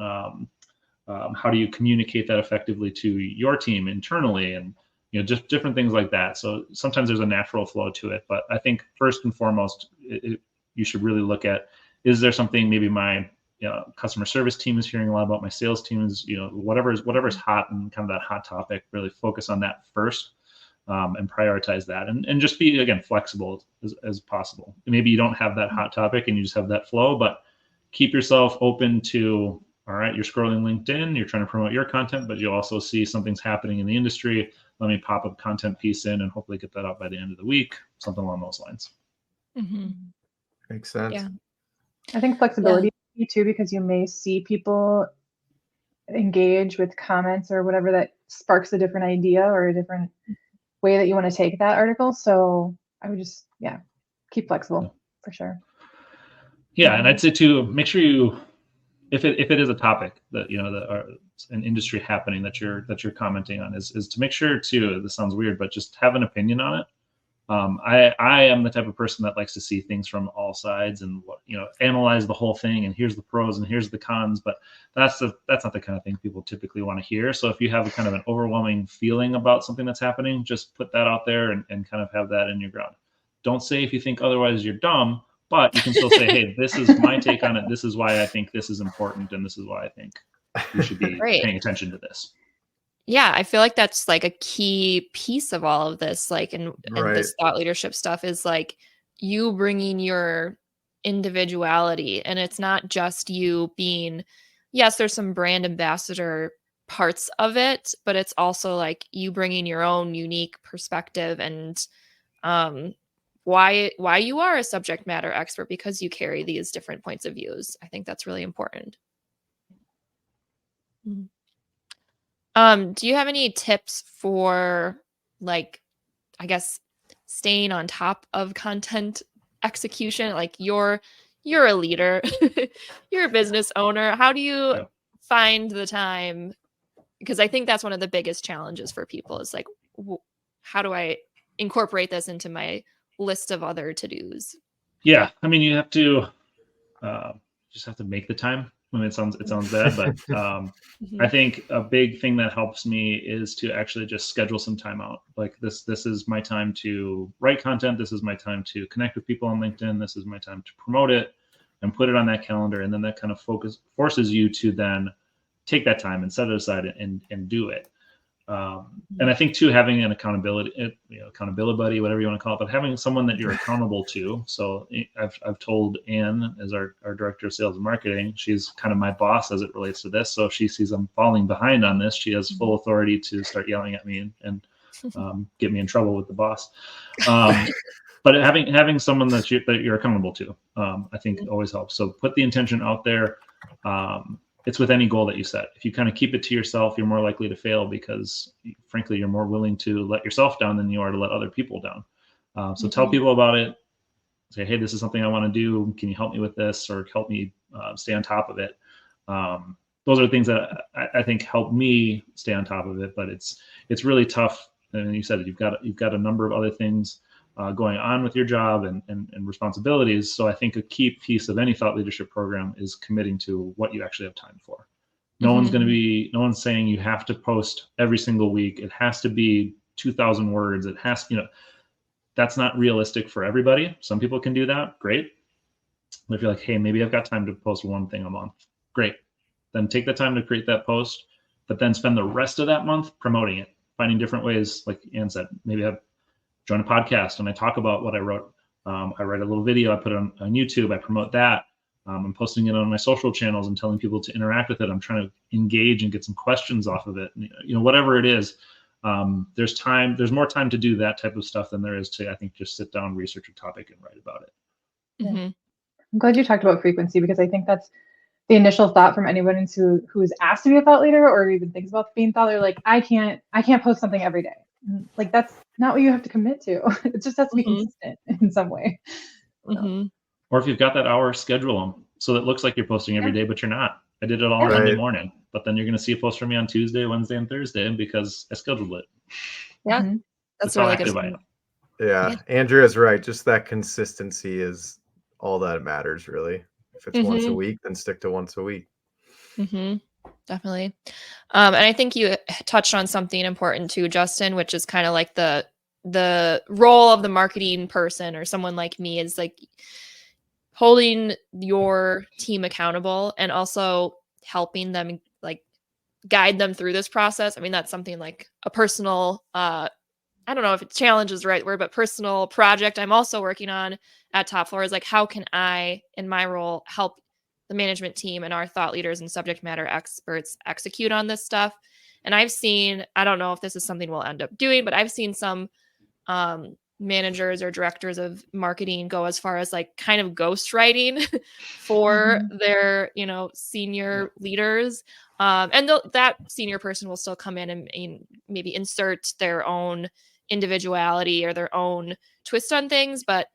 how do you communicate that effectively to your team internally, and just different things like that. So sometimes there's a natural flow to it, but I think first and foremost, you should really look at, is there something maybe my customer service team is hearing a lot about, my sales team is, whatever's hot and kind of that hot topic, really focus on that first, and prioritize that, and just be, again, flexible as possible. Maybe you don't have that hot topic and you just have that flow, but keep yourself open to, all right, you're scrolling LinkedIn, you're trying to promote your content, but you also see something's happening in the industry. Let me pop a content piece in and hopefully get that out by the end of the week, something along those lines. Mm-hmm. Makes sense. Yeah. I think flexibility is key too, because you may see people engage with comments or whatever that sparks a different idea or a different way that you want to take that article. So I would just, keep flexible for sure. Yeah. And I'd say too, make sure you, if it is a topic that, an industry happening that you're commenting on, is to make sure too, this sounds weird, but just have an opinion on it. I am the type of person that likes to see things from all sides and analyze the whole thing, and here's the pros and here's the cons, but that's not the kind of thing people typically want to hear. So if you have a kind of an overwhelming feeling about something that's happening, just put that out there and kind of have that in your ground. Don't say if you think otherwise you're dumb, but you can still say, hey, this is my take on it. This is why I think this is important, and this is why I think you should be paying attention to this. Yeah, I feel like that's like a key piece of all of this, like, and this thought leadership stuff is like you bringing your individuality, and it's not just you being, yes, there's some brand ambassador parts of it, but it's also like you bringing your own unique perspective and why you are a subject matter expert, because you carry these different points of views. I think that's really important. Mm-hmm. Do you have any tips for, like, I guess, staying on top of content execution? Like, you're a leader, you're a business owner. How do you find the time? Because I think that's one of the biggest challenges for people is like, how do I incorporate this into my list of other to-dos? Yeah, I mean, you have to just have to make the time. I mean, it sounds bad, but I think a big thing that helps me is to actually just schedule some time out. Like this is my time to write content. This is my time to connect with people on LinkedIn. This is my time to promote it and put it on that calendar. And then that kind of forces you to then take that time and set it aside and do it. And I think too, having an accountability buddy, whatever you want to call it, but having someone that you're accountable to. So I've told Anne, as our director of sales and marketing, she's kind of my boss as it relates to this. So if she sees I'm falling behind on this, she has full authority to start yelling at me and get me in trouble with the boss. But having someone that you're accountable to, I think always helps. So put the intention out there. It's with any goal that you set. If you kind of keep it to yourself, you're more likely to fail because, frankly, you're more willing to let yourself down than you are to let other people down. So tell people about it. Say, hey, this is something I want to do. Can you help me with this, or help me stay on top of it? Those are things that I think help me stay on top of it. But it's really tough. And you said it, you've got a number of other things going on with your job and responsibilities. So I think a key piece of any thought leadership program is committing to what you actually have time for. No one's saying you have to post every single week. It has to be 2,000 words. It has, that's not realistic for everybody. Some people can do that. Great. But if you're like, hey, maybe I've got time to post one thing a month. Great. Then take the time to create that post, but then spend the rest of that month promoting it, finding different ways. Like Ann said, maybe join a podcast and I talk about what I wrote. I write a little video, I put it on YouTube, I promote that. I'm posting it on my social channels and telling people to interact with it. I'm trying to engage and get some questions off of it. Whatever it is, there's more time to do that type of stuff than there is to, I think, just sit down, research a topic and write about it. Yeah. I'm glad you talked about frequency, because I think that's the initial thought from anyone who is asked to be a thought leader or even thinks about being a thought leader. Like, I can't post something every day. Like, that's not what you have to commit to. It just has to be consistent in some way. So, Or if you've got that hour, schedule them so that it looks like you're posting every day, but you're not. I did it all on Yeah. Monday Right. morning, but then you're going to see a post from me on Tuesday, Wednesday, and Thursday because I scheduled it. Yeah, Mhm. that's That's how really good. active I am. Yeah, Andrea's right. Just that consistency is all that matters, really. If it's once a week, then stick to once a week. Definitely. And I think you touched on something important too, Justin, which is kind of like the role of the marketing person or someone like me is like holding your team accountable and also helping them like guide them through this process. I mean, that's something like a personal I don't know if challenge is the right word, but personal project I'm also working on at Top Floor is like, how can I, in my role, help the management team and our thought leaders and subject matter experts execute on this stuff? And I've seen, I don't know if this is something we'll end up doing, but I've seen some managers or directors of marketing go as far as like kind of ghostwriting for their, senior leaders. And that senior person will still come in and maybe insert their own individuality or their own twist on things, but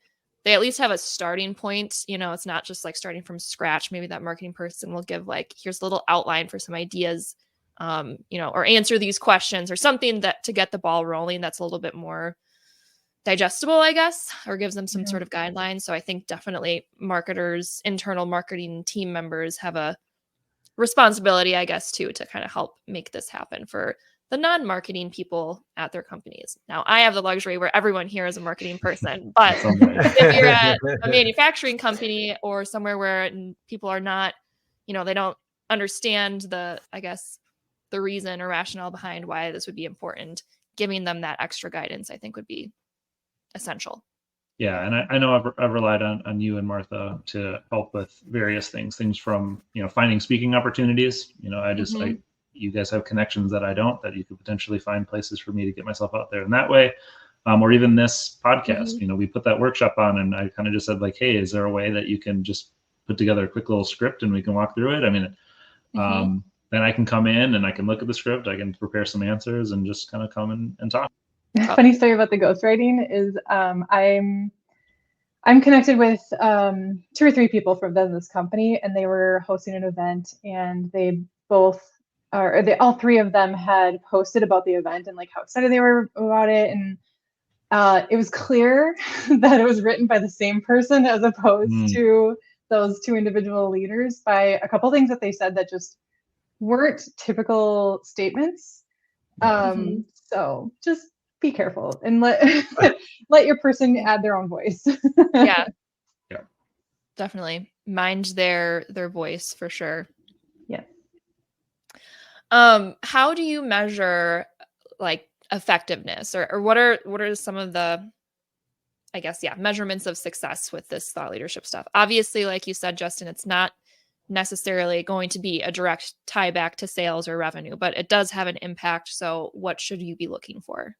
they at least have a starting point. It's not just like starting from scratch. Maybe that marketing person will give like, here's a little outline for some ideas, or answer these questions or something that to get the ball rolling that's a little bit more digestible, I guess, or gives them some sort of guidelines. So I think definitely marketers, internal marketing team members have a responsibility, I guess, too, to kind of help make this happen for the non-marketing people at their companies. Now, I have the luxury where everyone here is a marketing person, but if you're at a manufacturing company or somewhere where people are not, they don't understand the reason or rationale behind why this would be important, giving them that extra guidance, I think would be essential. Yeah, and I know I've relied on you and Martha to help with various things from finding speaking opportunities. You guys have connections that I don't, that you could potentially find places for me to get myself out there in that way, or even this podcast. We put that workshop on, and I kind of just said like, hey, is there a way that you can just put together a quick little script and we can walk through it? I mean, then I can come in and I can look at the script, I can prepare some answers, and just kind of come and talk. Funny story about the ghostwriting is I'm connected with 2 or 3 people from this company, and they were hosting an event, and all 3 of them had posted about the event and like how excited they were about it, and it was clear that it was written by the same person as opposed to those 2 individual leaders by a couple things that they said that just weren't typical statements. So just be careful and let your person add their own voice. Yeah, definitely mind their voice for sure. Yeah. How do you measure like effectiveness, or what are some of the measurements of success with this thought leadership stuff? Obviously, like you said, Justin, it's not necessarily going to be a direct tie back to sales or revenue, but it does have an impact. So what should you be looking for?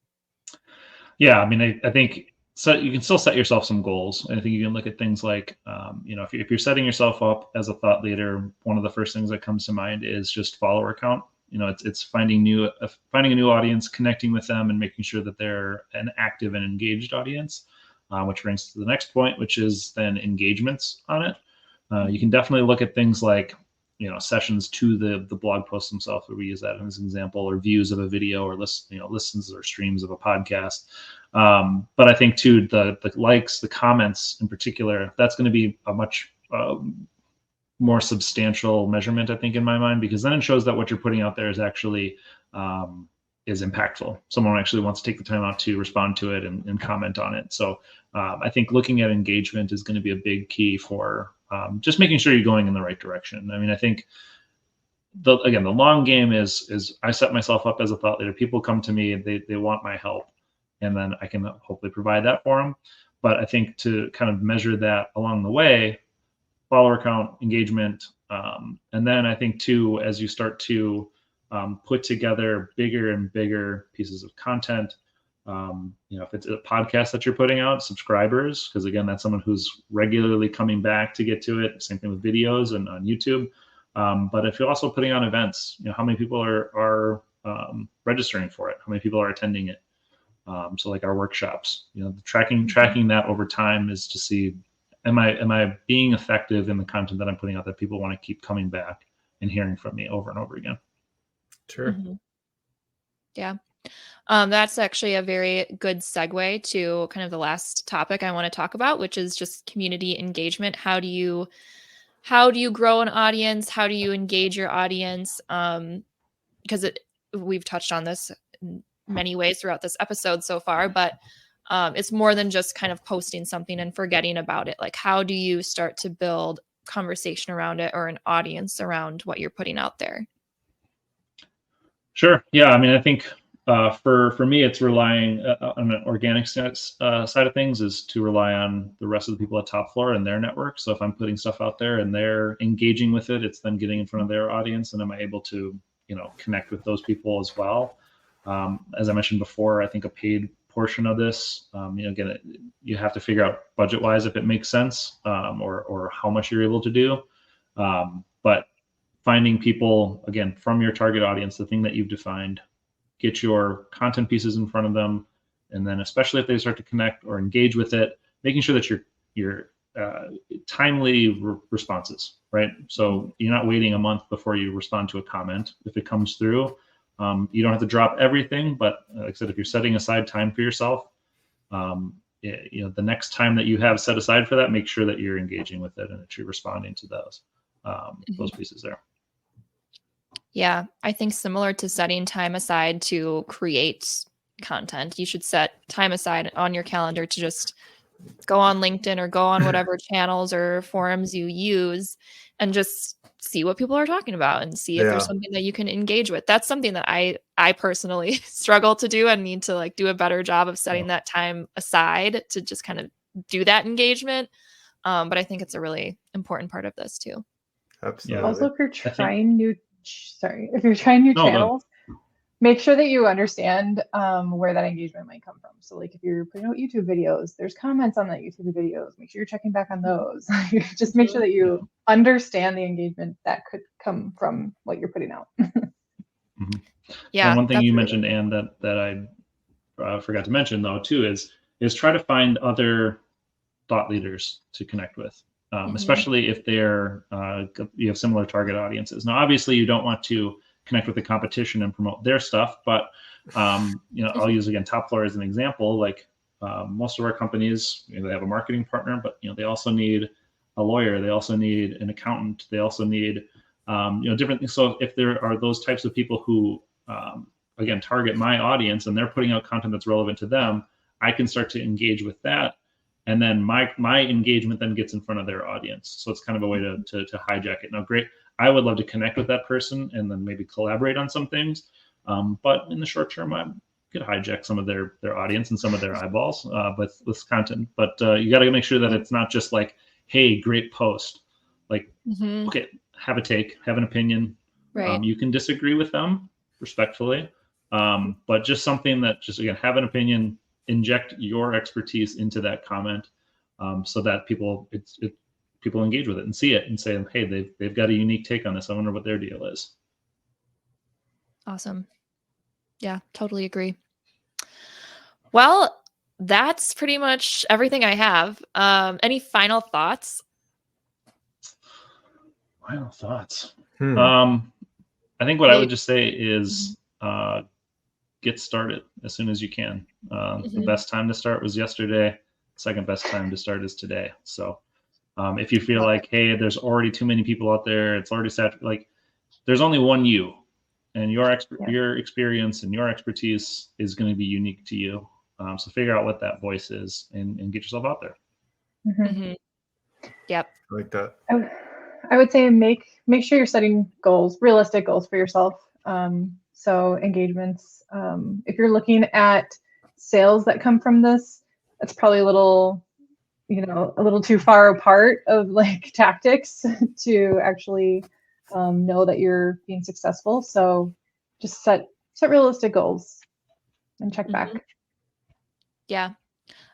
Yeah, I mean, I think so. You can still set yourself some goals. I think you can look at things like, if you're setting yourself up as a thought leader, one of the first things that comes to mind is just follower count. It's finding a new audience, connecting with them, and making sure that they're an active and engaged audience. Which brings us to the next point, which is then engagements on it. You can definitely look at things like sessions to the blog post themselves, where we use that as an example, or views of a video, or listens or streams of a podcast. But I think too, the likes, the comments in particular, that's going to be a much more substantial measurement, I think, in my mind, because then it shows that what you're putting out there is actually is impactful. Someone actually wants to take the time out to respond to it and comment on it. So I think looking at engagement is going to be a big key for just making sure you're going in the right direction. I mean, I think the long game is I set myself up as a thought leader. People come to me, they want my help, and then I can hopefully provide that for them. But I think to kind of measure that along the way, follower count, engagement, and then I think too, as you start to put together bigger and bigger pieces of content, if it's a podcast that you're putting out, subscribers, because again, that's someone who's regularly coming back to get to it. Same thing with videos and on YouTube. But if you're also putting on events, how many people are registering for it? How many people are attending it? So like our workshops, tracking that over time is to see, am I being effective in the content that I'm putting out that people want to keep coming back and hearing from me over and over again. Sure. Mm-hmm. Yeah. That's actually a very good segue to kind of the last topic I want to talk about, which is just community engagement. How do you grow an audience? How do you engage your audience? Because we've touched on this in many ways throughout this episode so far, but it's more than just kind of posting something and forgetting about it. Like, how do you start to build conversation around it or an audience around what you're putting out there? Sure. Yeah. I mean, I think for me, it's relying on an organic side of things is to rely on the rest of the people at Top Floor and their network. So if I'm putting stuff out there and they're engaging with it, it's then getting in front of their audience, and am I able to connect with those people as well? As I mentioned before, I think a paid portion of this, again, you have to figure out budget wise if it makes sense, or how much you're able to do. But finding people, again, from your target audience, the thing that you've defined, get your content pieces in front of them, and then especially if they start to connect or engage with it, making sure that you're timely responses, right? So you're not waiting a month before you respond to a comment. If it comes through, you don't have to drop everything, but like I said, if you're setting aside time for yourself, the next time that you have set aside for that, make sure that you're engaging with it and that you're responding to those pieces there. Yeah, I think similar to setting time aside to create content, you should set time aside on your calendar to just go on LinkedIn or go on whatever channels or forums you use and just see what people are talking about and see if there's something that you can engage with. That's something that I personally struggle to do and need to like do a better job of setting that time aside to just kind of do that engagement. But I think it's a really important part of this too. Absolutely. Also, if you're trying new channels, make sure that you understand where that engagement might come from. So like if you're putting out YouTube videos, there's comments on that YouTube videos. Make sure you're checking back on those. Just make sure that you understand the engagement that could come from what you're putting out. Yeah. And one thing you mentioned, Anne, that I forgot to mention though too is try to find other thought leaders to connect with. Especially if they're you have similar target audiences. Now, obviously, you don't want to connect with the competition and promote their stuff, but I'll use again Top Floor as an example. Like most of our companies, they have a marketing partner, but they also need a lawyer, they also need an accountant, they also need different things. So if there are those types of people who again target my audience and they're putting out content that's relevant to them, I can start to engage with that. And then my engagement then gets in front of their audience. So it's kind of a way to hijack it. Now, great, I would love to connect with that person and then maybe collaborate on some things. But in the short term, I could hijack some of their audience and some of their eyeballs with content. But you got to make sure that it's not just like, hey, great post. Like, okay, have a take, have an opinion. Right. You can disagree with them respectfully, but just something that just, again, have an opinion, inject your expertise into that comment, so that people engage with it and see it and say, hey, they've got a unique take on this. I wonder what their deal is. Awesome. Yeah, totally agree. Well, that's pretty much everything I have. Any final thoughts? Final thoughts. I think what I would just say is get started as soon as you can. The best time to start was yesterday. Second best time to start is today. So if you feel like, hey, there's already too many people out there, it's already saturated, like there's only one you, and your experience and your expertise is going to be unique to you. So figure out what that voice is and get yourself out there. Yep. I like that. I would say make sure you're setting goals, realistic goals for yourself. So engagements, if you're looking at sales that come from this, that's probably a little too far apart of like tactics to actually know that you're being successful. So just set realistic goals and check back. Yeah.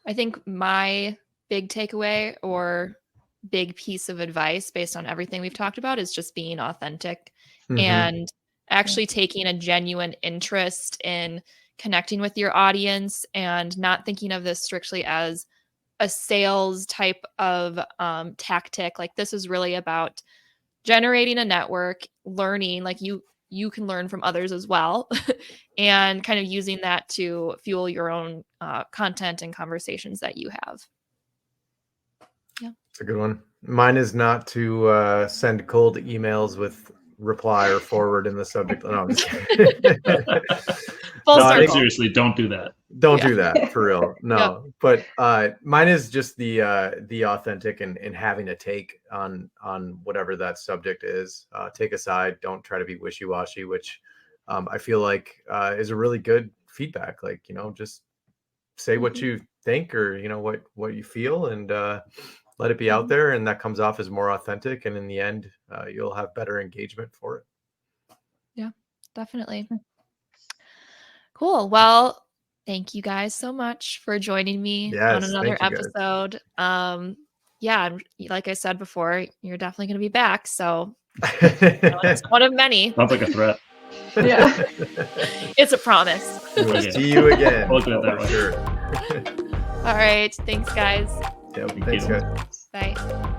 I think my big takeaway or big piece of advice based on everything we've talked about is just being authentic and actually taking a genuine interest in connecting with your audience and not thinking of this strictly as a sales type of tactic. Like this is really about generating a network, learning, like you can learn from others as well, and kind of using that to fuel your own content and conversations that you have. Yeah. It's a good one. Mine is not to send cold emails with reply or forward in the subject. No, I'm just kidding. Full No, I think circle. Seriously, don't do that. don't Yeah. do that for real. No, but mine is just the authentic and having a take on whatever that subject is. Take a side. Don't try to be wishy-washy, which I feel like is a really good feedback. Like, you know, just say what you think, or, you know, what you feel, and let it be out there, and that comes off as more authentic, and in the end you'll have better engagement for it. Yeah, definitely. Cool. Well, thank you guys so much for joining me on Yes, another thank you, guys. episode. Yeah, and like I said before, you're definitely going to be back, so it's one of many. Sounds like a threat. Yeah. It's a promise. We'll Okay. see you again. We'll do it that for way. sure. All right, thanks guys. Yep, Thank thanks, you. guys. Bye.